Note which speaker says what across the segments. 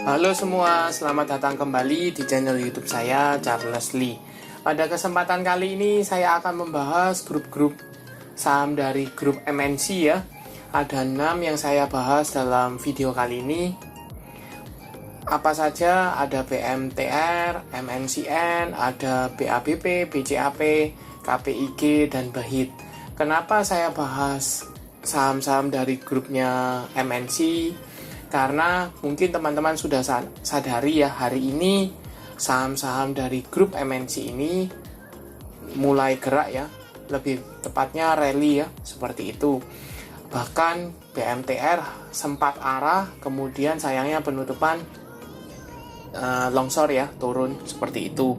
Speaker 1: Halo semua, selamat datang kembali di channel YouTube saya, Charles Lee. Pada kesempatan kali ini saya akan membahas grup-grup saham dari grup MNC ya. Ada 6 yang saya bahas dalam video kali ini. Apa saja? Ada BMTR, MNCN, ada BABP, BCAP, KPIG, dan BAHIT. Kenapa saya bahas saham-saham dari grupnya MNC? Karena mungkin teman-teman sudah sadari ya, hari ini saham-saham dari grup MNC ini mulai gerak ya, lebih tepatnya rally ya, seperti itu. Bahkan BMTR sempat arah, kemudian sayangnya penutupan longsor ya, turun seperti itu.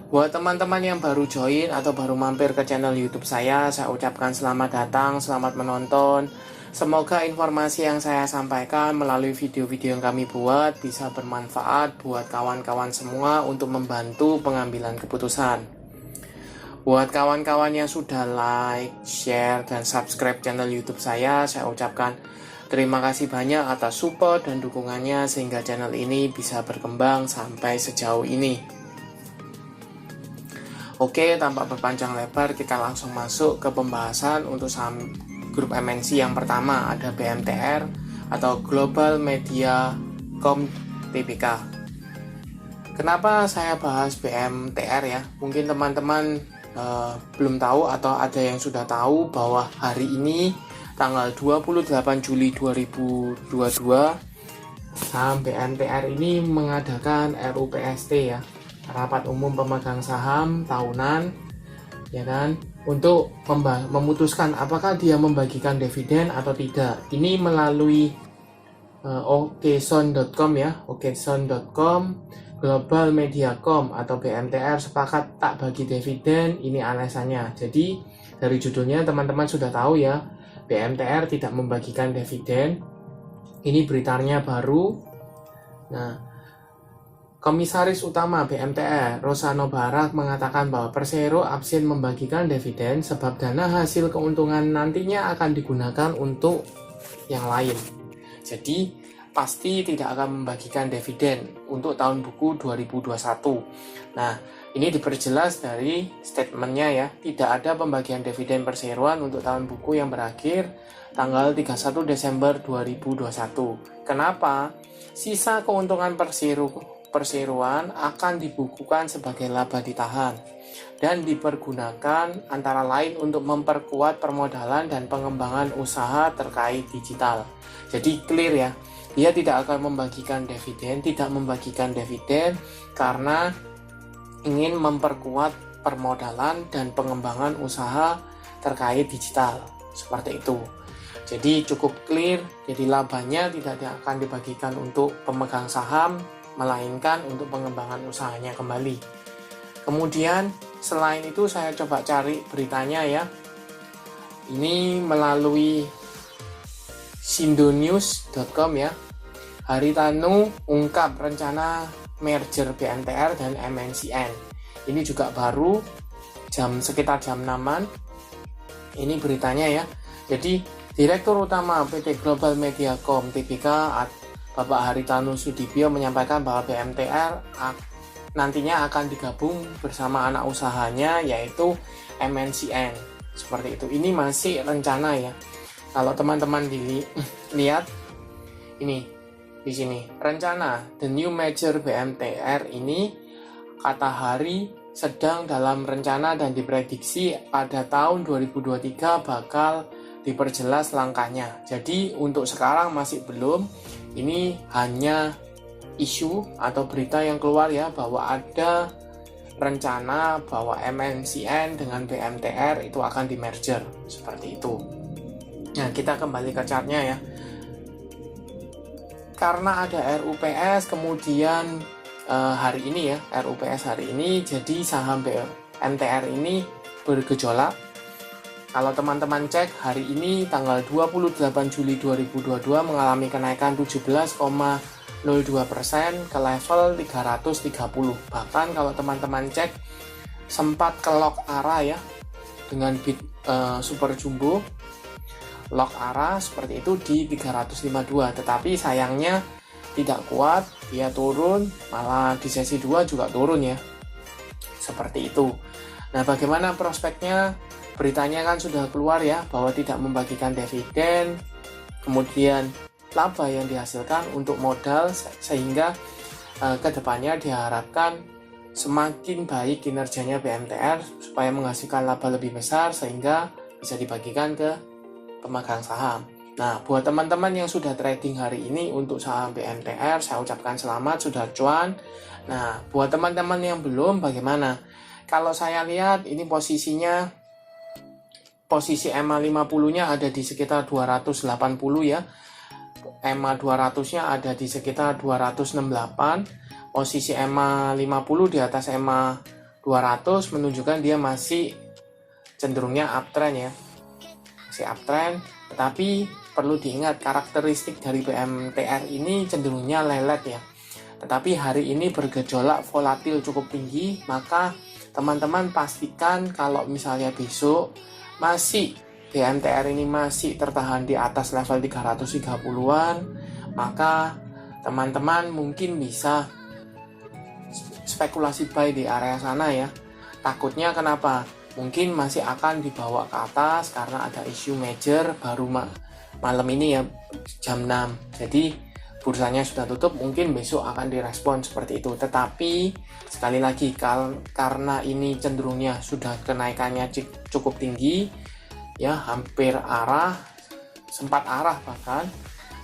Speaker 1: Buat teman-teman yang baru join atau baru mampir ke channel YouTube saya ucapkan selamat datang, selamat menonton. Semoga informasi yang saya sampaikan melalui video-video yang kami buat bisa bermanfaat buat kawan-kawan semua untuk membantu pengambilan keputusan. Buat kawan-kawan yang sudah like, share, dan subscribe channel YouTube saya ucapkan terima kasih banyak atas support dan dukungannya sehingga channel ini bisa berkembang sampai sejauh ini. Oke, tanpa berpanjang lebar kita langsung masuk ke pembahasan untuk saham grup MNC. Yang pertama ada BMTR atau Global Media Com Tbk. Kenapa saya bahas BMTR ya? Mungkin teman-teman belum tahu atau ada yang sudah tahu bahwa hari ini tanggal 28 Juli 2022 saham BMTR ini mengadakan RUPST ya, Rapat Umum Pemegang Saham Tahunan, ya kan, untuk memutuskan apakah dia membagikan dividen atau tidak. Ini melalui okson.com ya, okson.com, Global Mediacom atau BMTR sepakat tak bagi dividen. Ini alasannya. Jadi dari judulnya teman-teman sudah tahu ya, BMTR tidak membagikan dividen. Ini beritanya baru. Nah, Komisaris Utama BMTR, Rosano Barak, mengatakan bahwa Persero absen membagikan dividen sebab dana hasil keuntungan nantinya akan digunakan untuk yang lain. Jadi, pasti tidak akan membagikan dividen untuk tahun buku 2021. Nah, ini diperjelas dari statementnya ya, tidak ada pembagian dividen perseroan untuk tahun buku yang berakhir tanggal 31 Desember 2021. Kenapa? Sisa keuntungan perseroan akan dibukukan sebagai laba ditahan dan dipergunakan antara lain untuk memperkuat permodalan dan pengembangan usaha terkait digital. Jadi clear ya, dia tidak akan membagikan dividen karena ingin memperkuat permodalan dan pengembangan usaha terkait digital, seperti itu. Jadi cukup clear, jadi labanya tidak akan dibagikan untuk pemegang saham, melainkan untuk pengembangan usahanya kembali. Kemudian selain itu saya coba cari beritanya ya. Ini melalui sindonews.com ya. Haritanu ungkap rencana merger BMTR dan MNCN. Ini juga baru sekitar jam 6-an. Ini beritanya ya. Jadi Direktur Utama PT Global Mediacom Tbk Bapak Haritanu Sudibyo menyampaikan bahwa BMTR nantinya akan digabung bersama anak usahanya yaitu MNCN. Seperti itu. Ini masih rencana ya. Kalau teman-teman dilihat ini di sini rencana the new major BMTR ini kata Hari sedang dalam rencana dan diprediksi pada tahun 2023 bakal diperjelas langkahnya. Jadi untuk sekarang masih belum. Ini hanya isu atau berita yang keluar ya, bahwa ada rencana bahwa MNCN dengan BMTR itu akan di-merger, seperti itu. Nah, kita kembali ke chartnya ya. Karena ada RUPS, kemudian hari ini ya, RUPS hari ini, jadi saham BMTR ini bergejolak. Kalau teman-teman cek, hari ini tanggal 28 Juli 2022 mengalami kenaikan 17,02% ke level 330. Bahkan kalau teman-teman cek, sempat ke lock arah ya, dengan bid super jumbo, lock arah seperti itu di 352. Tetapi sayangnya tidak kuat, dia turun, malah di sesi 2 juga turun ya. Seperti itu. Nah, bagaimana prospeknya? Beritanya kan sudah keluar ya, bahwa tidak membagikan dividen, kemudian laba yang dihasilkan untuk modal, sehingga kedepannya diharapkan semakin baik kinerjanya BMTR supaya menghasilkan laba lebih besar sehingga bisa dibagikan ke pemegang saham. Nah, buat teman-teman yang sudah trading hari ini untuk saham BMTR, saya ucapkan selamat sudah cuan. Nah, buat teman-teman yang belum, bagaimana? Kalau saya lihat ini posisinya, posisi EMA 50-nya ada di sekitar 280 ya. EMA 200-nya ada di sekitar 268. Posisi EMA 50 di atas EMA 200 menunjukkan dia masih cenderungnya uptrend ya. Masih uptrend, tetapi perlu diingat karakteristik dari BMTR ini cenderungnya lelet ya. Tetapi hari ini bergejolak volatil cukup tinggi, maka teman-teman pastikan kalau misalnya besok masih BMTR ini masih tertahan di atas level 330-an, maka teman-teman mungkin bisa spekulasi buy di area sana ya. Takutnya kenapa? Mungkin masih akan dibawa ke atas karena ada isu major baru malam ini ya, jam 6. Jadi bursanya sudah tutup, mungkin besok akan direspon seperti itu. Tetapi sekali lagi, karena ini cenderungnya sudah kenaikannya cukup tinggi ya, hampir arah, sempat arah bahkan.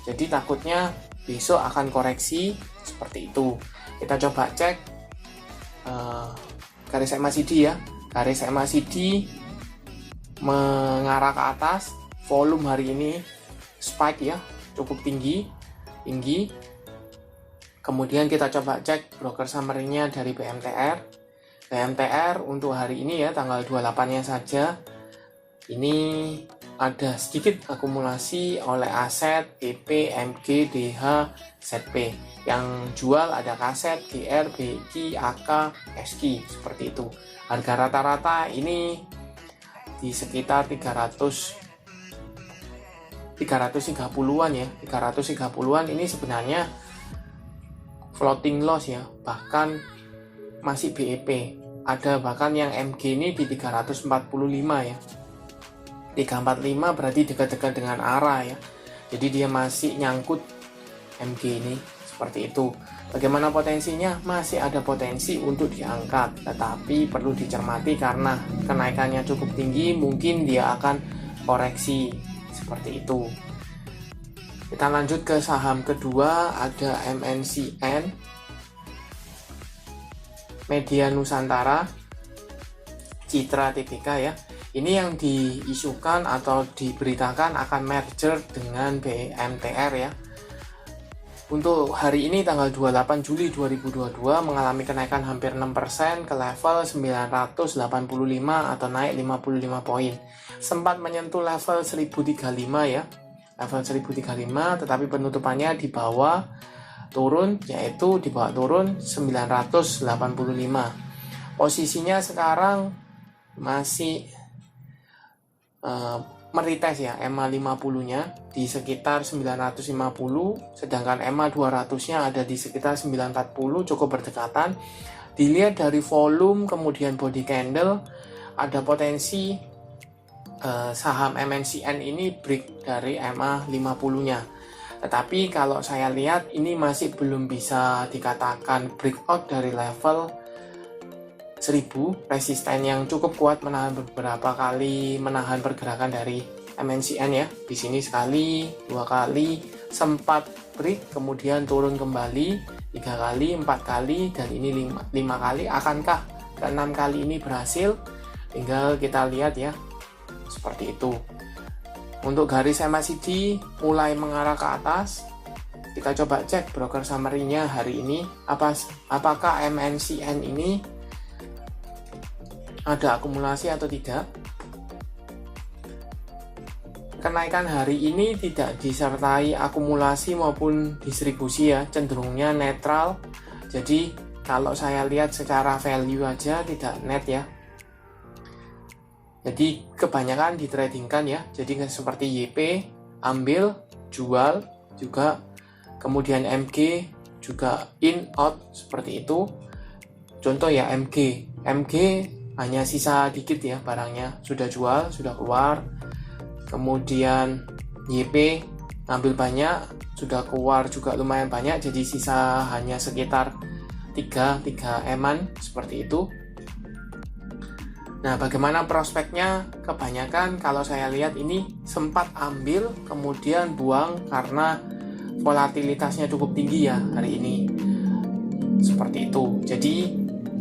Speaker 1: Jadi takutnya besok akan koreksi seperti itu. Kita coba cek garis MACD ya. Garis MACD mengarah ke atas, volume hari ini spike ya, cukup tinggi. Kemudian kita coba cek broker summary-nya dari BMTR. BMTR untuk hari ini ya, tanggal 28-nya saja, ini ada sedikit akumulasi oleh aset PP, MG, DH, ZP. Yang jual ada kaset, GR, BQ, AK, SQ, seperti itu. Harga rata-rata ini di sekitar 330-an ya. 330-an ini sebenarnya floating loss ya, bahkan masih BEP. Ada bahkan yang MG ini di 345 ya. 345 berarti dekat-dekat dengan arah ya. Jadi dia masih nyangkut MG ini seperti itu. Bagaimana potensinya? Masih ada potensi untuk diangkat, tetapi perlu dicermati karena kenaikannya cukup tinggi, mungkin dia akan koreksi seperti itu. Kita lanjut ke saham kedua, ada MNCN, Media Nusantara, Citra Tbk ya. Ini yang diisukan atau diberitakan akan merger dengan BMTR ya. Untuk hari ini tanggal 28 Juli 2022 mengalami kenaikan hampir 6% ke level 985 atau naik 55 poin. Sempat menyentuh level 1035 ya. Level 1035, tetapi penutupannya di bawah turun, yaitu di bawah turun 985. Posisinya sekarang masih merites ya, EMA 50-nya di sekitar 950, sedangkan EMA 200-nya ada di sekitar 940, cukup berdekatan. Dilihat dari volume kemudian body candle, ada potensi saham MNCN ini break dari EMA 50-nya. Tetapi kalau saya lihat ini masih belum bisa dikatakan breakout dari level 1000, resisten yang cukup kuat menahan beberapa kali, menahan pergerakan dari MNCN ya. Di sini sekali, 2 kali sempat break, kemudian turun kembali 3 kali, 4 kali, dan ini 5 kali. Akankah ke 6 kali ini berhasil? Tinggal kita lihat ya, seperti itu. Untuk garis MACD mulai mengarah ke atas. Kita coba cek broker summary-nya hari ini. Apakah MNCN ini ada akumulasi atau tidak? Kenaikan hari ini tidak disertai akumulasi maupun distribusi ya, cenderungnya netral. Jadi kalau saya lihat secara value aja tidak net ya. Jadi kebanyakan ditradingkan ya. Jadi seperti YP, ambil, jual, juga kemudian MG juga in out seperti itu. Contoh ya MG hanya sisa dikit ya barangnya, sudah jual, sudah keluar. Kemudian YP ngambil banyak, sudah keluar juga lumayan banyak, jadi sisa hanya sekitar 3 eman seperti itu. Nah, bagaimana prospeknya? Kebanyakan kalau saya lihat ini sempat ambil kemudian buang karena volatilitasnya cukup tinggi ya hari ini. Seperti itu. Jadi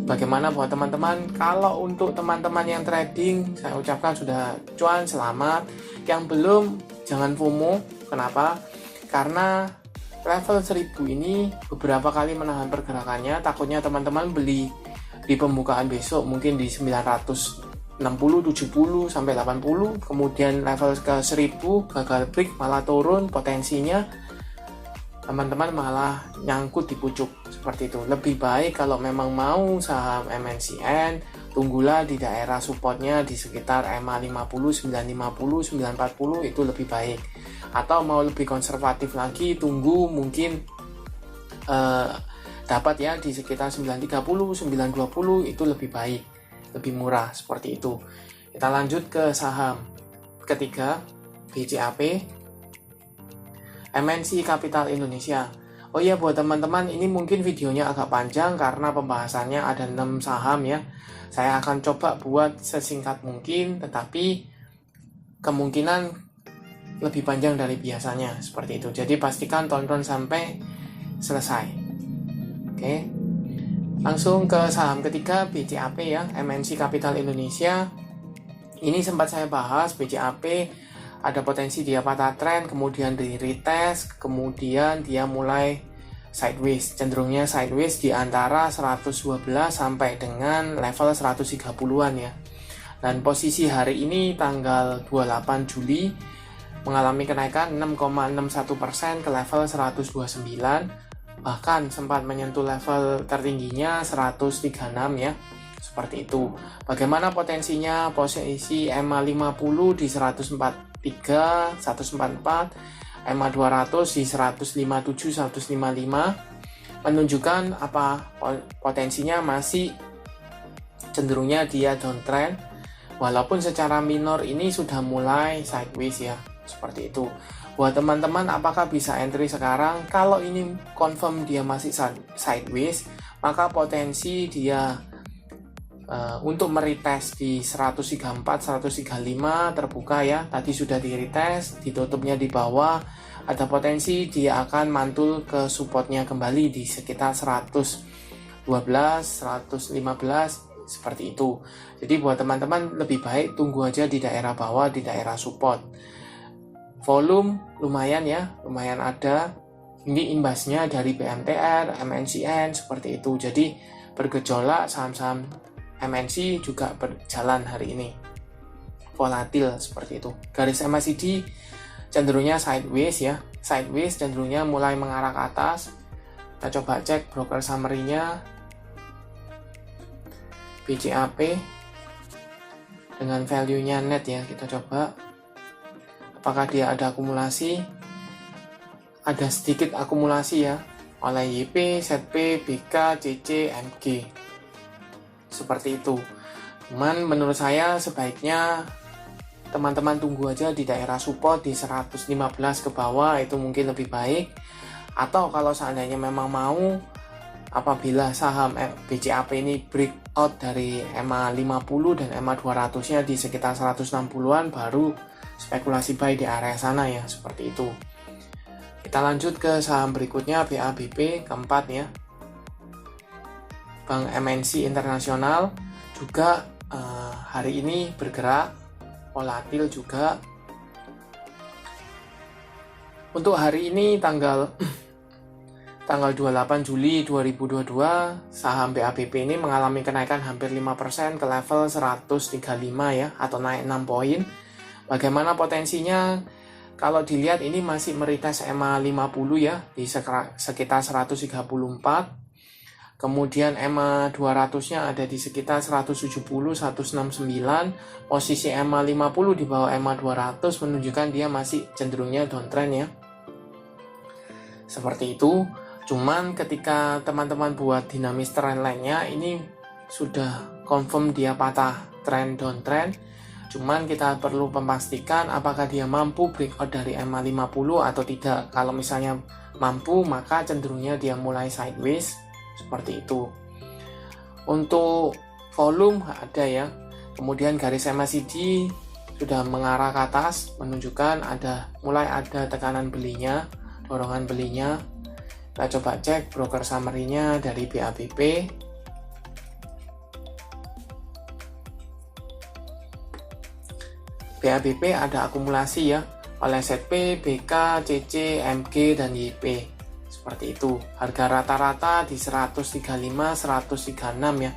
Speaker 1: bagaimana buat teman-teman? Kalau untuk teman-teman yang trading, saya ucapkan sudah cuan, selamat. Yang belum, jangan FOMO. Kenapa? Karena level 1000 ini beberapa kali menahan pergerakannya. Takutnya teman-teman beli di pembukaan besok mungkin di 960, 70 sampai 80, kemudian level ke 1000 gagal break malah turun potensinya, teman-teman malah nyangkut di pucuk seperti itu. Lebih baik kalau memang mau saham MNCN, tunggulah di daerah supportnya di sekitar EMA 50, 950, 940 itu lebih baik. Atau mau lebih konservatif lagi, tunggu mungkin dapat ya di sekitar 930, 920 itu lebih baik, lebih murah seperti itu. Kita lanjut ke saham ketiga, BCAP, MNC Capital Indonesia. Oh iya, buat teman-teman ini mungkin videonya agak panjang karena pembahasannya ada 6 saham ya. Saya akan coba buat sesingkat mungkin, tetapi kemungkinan lebih panjang dari biasanya seperti itu. Jadi pastikan tonton sampai selesai. Oke, langsung ke saham ketiga, BCAP ya, MNC Capital Indonesia. Ini sempat saya bahas, BCAP ada potensi dia patah tren, kemudian di retest, kemudian dia mulai sideways, cenderungnya sideways di antara 112 sampai dengan level 130-an ya. Dan posisi hari ini tanggal 28 Juli mengalami kenaikan 6,61% ke level 129. Bahkan sempat menyentuh level tertingginya 136 ya, seperti itu. Bagaimana potensinya? Posisi EMA 50 di 143, 144, EMA 200 di 157, 155 menunjukkan apa potensinya masih cenderungnya dia downtrend, walaupun secara minor ini sudah mulai sideways ya, seperti itu. Buat teman-teman, apakah bisa entry sekarang? Kalau ini confirm dia masih sideways, maka potensi dia untuk meretest di 134, 135 terbuka ya. Tadi sudah di retest, ditutupnya di bawah. Ada potensi dia akan mantul ke supportnya kembali di sekitar 112, 115 seperti itu. Jadi buat teman-teman lebih baik tunggu aja di daerah bawah, di daerah support. Volume lumayan ya, lumayan ada. Ini imbasnya dari BMTR, MNCN seperti itu. Jadi bergejolak, saham-saham MNC juga berjalan hari ini. Volatil seperti itu. Garis MACD cenderungnya sideways ya. Sideways cenderungnya mulai mengarah ke atas. Kita coba cek broker summary-nya. BCAP dengan value-nya net ya, kita coba. Apakah dia ada akumulasi? Ada sedikit akumulasi ya, oleh YP, ZP, BK, CC, MG. Seperti itu. Cuman menurut saya sebaiknya teman-teman tunggu aja di daerah support di 115 ke bawah, itu mungkin lebih baik. Atau kalau seandainya memang mau, apabila saham BCAP ini breakout dari EMA 50 dan EMA 200-nya di sekitar 160-an, baru spekulasi buy di area sana ya, seperti itu. Kita lanjut ke saham berikutnya, BABP keempat ya, Bank MNC Internasional juga hari ini bergerak volatil juga. Untuk hari ini tanggal 28 Juli 2022, saham BABP ini mengalami kenaikan hampir 5% ke level 135 ya, atau naik 6 poin. Bagaimana potensinya? Kalau dilihat ini masih meretest EMA 50 ya, di sekitar 134. Kemudian EMA 200-nya ada di sekitar 170, 169. Posisi EMA 50 di bawah EMA 200 menunjukkan dia masih cenderungnya downtrend ya. Seperti itu. Cuman ketika teman-teman buat dinamis trendline-nya, ini sudah confirm dia patah trend downtrend. Cuman kita perlu memastikan apakah dia mampu breakout dari EMA 50 atau tidak. Kalau misalnya mampu, maka cenderungnya dia mulai sideways seperti itu. Untuk volume ada ya. Kemudian garis MACD sudah mengarah ke atas, menunjukkan mulai ada tekanan belinya, dorongan belinya. Kita coba cek broker summary-nya dari BABP. BABP ada akumulasi ya, oleh ZP, BK, CC, MG, dan YP. Seperti itu. Harga rata-rata di 135, 136 ya.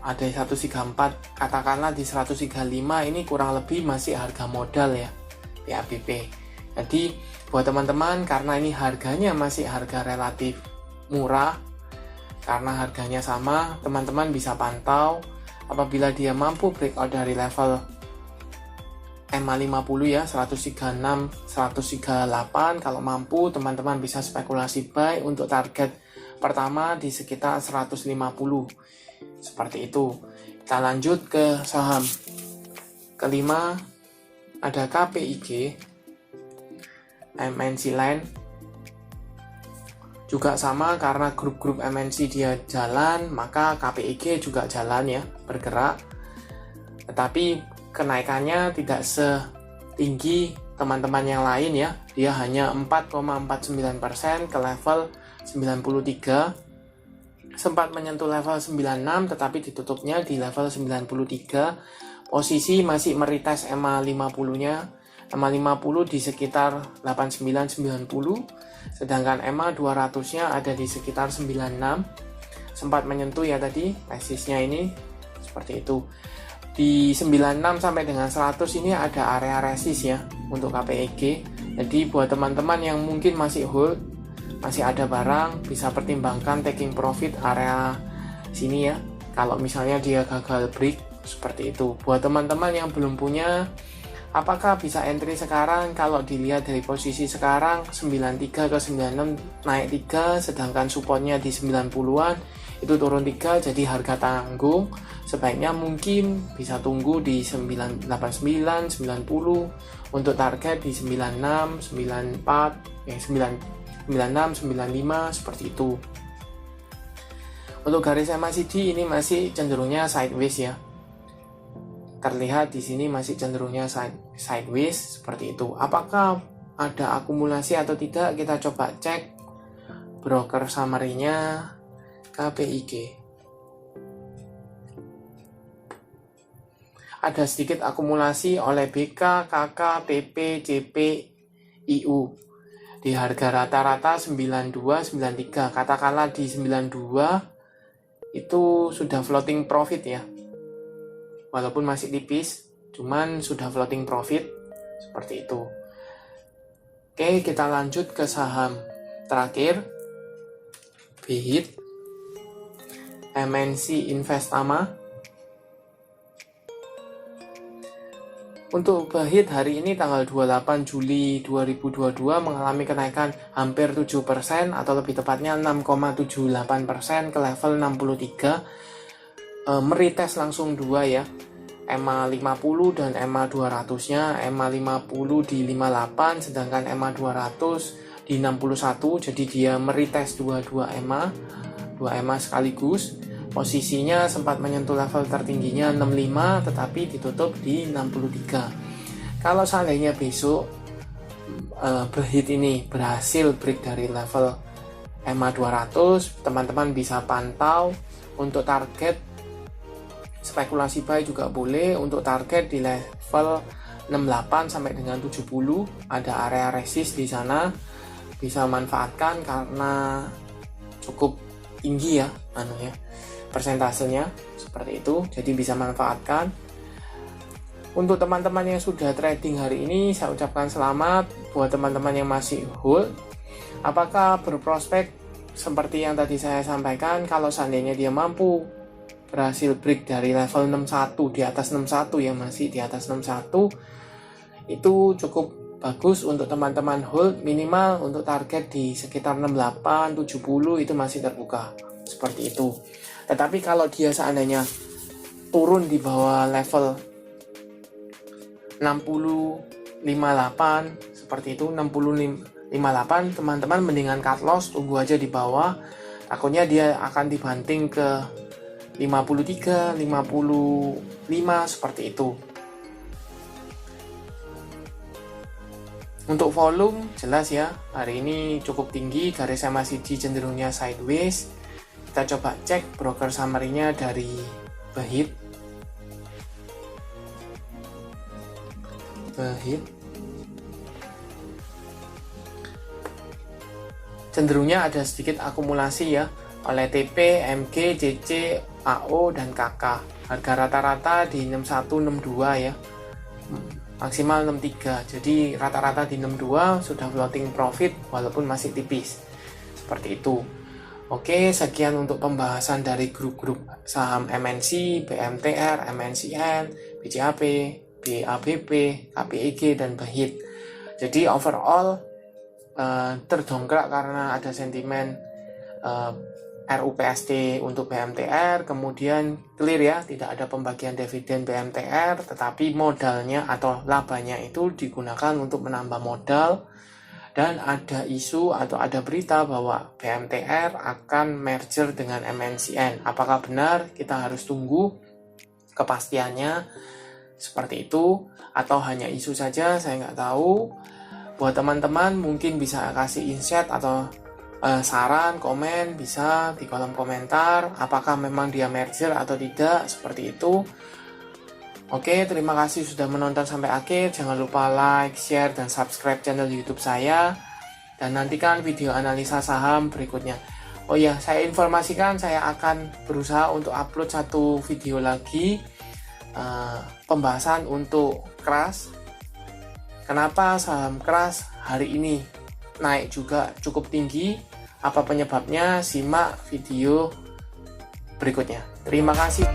Speaker 1: Ada 134, katakanlah di 135 ini kurang lebih masih harga modal ya, BABP. Jadi buat teman-teman, karena ini harganya masih harga relatif murah, karena harganya sama, teman-teman bisa pantau apabila dia mampu breakout dari level EMA 50 ya, 136, 138. Kalau mampu, teman-teman bisa spekulasi buy untuk target pertama di sekitar 150. Seperti itu. Kita lanjut ke saham kelima, ada KPIG, MNC Line. Juga sama, karena grup-grup MNC dia jalan, maka KPIG juga jalan ya, bergerak. Tetapi kenaikannya tidak setinggi teman-teman yang lain ya. Dia hanya 4,49% ke level 93. Sempat menyentuh level 96, tetapi ditutupnya di level 93. Posisi masih meretest EMA 50-nya. EMA 50 di sekitar 89-90, sedangkan EMA 200-nya ada di sekitar 96. Sempat menyentuh ya tadi resistnya ini, seperti itu. Di 96 sampai dengan 100 ini ada area resist ya untuk KPIG. Jadi buat teman-teman yang mungkin masih hold, masih ada barang, bisa pertimbangkan taking profit area sini ya. Kalau misalnya dia gagal break, seperti itu. Buat teman-teman yang belum punya, apakah bisa entry sekarang? Kalau dilihat dari posisi sekarang 93 ke 96 naik 3, sedangkan supportnya di 90-an itu turun 3, jadi harga tanggung. Sebaiknya mungkin bisa tunggu di 89, 90 untuk target di 96, 94, 96, 95 seperti itu. Untuk garis MACD ini masih cenderungnya sideways ya. Terlihat di sini masih cenderungnya sideways seperti itu. Apakah ada akumulasi atau tidak? Kita coba cek broker summary-nya KPIG. Ada sedikit akumulasi oleh BK, KK, PP, CP, IU. Di harga rata-rata 92, 93. Katakanlah di 92 itu sudah floating profit ya. Walaupun masih tipis, cuman sudah floating profit seperti itu. Oke, kita lanjut ke saham terakhir, BHIT, MNC Investama. Untuk BHIT hari ini tanggal 28 Juli 2022 mengalami kenaikan hampir 7% atau lebih tepatnya 6,78% ke level 63. Meretest langsung dua ya, EMA 50 dan EMA 200-nya. EMA 50 di 58, sedangkan EMA 200 di 61. Jadi dia meretest dua EMA sekaligus. Posisinya sempat menyentuh level tertingginya 65, tetapi ditutup di 63. Kalau seandainya besok BHIT ini berhasil break dari level EMA 200, teman-teman bisa pantau untuk target spekulasi buy juga boleh. Untuk target di level 68 sampai dengan 70 ada area resist di sana, bisa manfaatkan karena cukup tinggi ya persentasenya seperti itu, jadi bisa manfaatkan. Untuk teman-teman yang sudah trading hari ini, saya ucapkan selamat. Buat teman-teman yang masih hold, apakah berprospek seperti yang tadi saya sampaikan? Kalau seandainya dia mampu berhasil break dari level 61, di atas 61 ya, masih di atas 61, itu cukup bagus untuk teman-teman hold, minimal untuk target di sekitar 68, 70 itu masih terbuka seperti itu. Tetapi kalau dia seandainya turun di bawah level 60, 58 seperti itu, 60, 58, teman-teman mendingan cut loss, tunggu aja di bawah. Takutnya dia akan dibanting ke 53, 55 seperti itu. Untuk volume jelas ya, hari ini cukup tinggi, garis MACD cenderungnya sideways. Kita coba cek broker summary-nya dari Behit. Cenderungnya ada sedikit akumulasi ya oleh TP, MG, JC, AO, dan KK. Harga rata-rata di 6162 ya, maksimal 63. Jadi rata-rata di 62 sudah floating profit walaupun masih tipis seperti itu. Oke, sekian untuk pembahasan dari grup-grup saham MNC, BMTR, MNCN, BCAP, BABP, KPIG, dan Behit. Jadi overall terdongkrak karena ada sentimen RUPSD untuk BMTR, kemudian clear ya, tidak ada pembagian dividen BMTR, tetapi modalnya atau labanya itu digunakan untuk menambah modal, dan ada isu atau ada berita bahwa BMTR akan merger dengan MNCN. Apakah benar? Kita harus tunggu kepastiannya seperti itu, atau hanya isu saja, saya nggak tahu. Buat teman-teman mungkin bisa kasih insight atau saran, komen, bisa di kolom komentar apakah memang dia merger atau tidak, seperti itu. Oke, terima kasih sudah menonton sampai akhir. Jangan lupa like, share, dan subscribe channel YouTube saya, dan nantikan video analisa saham berikutnya. Oh ya, saya informasikan saya akan berusaha untuk upload satu video lagi pembahasan untuk KRAS. Kenapa saham KRAS hari ini naik juga cukup tinggi? Apa penyebabnya? Simak video berikutnya. Terima kasih.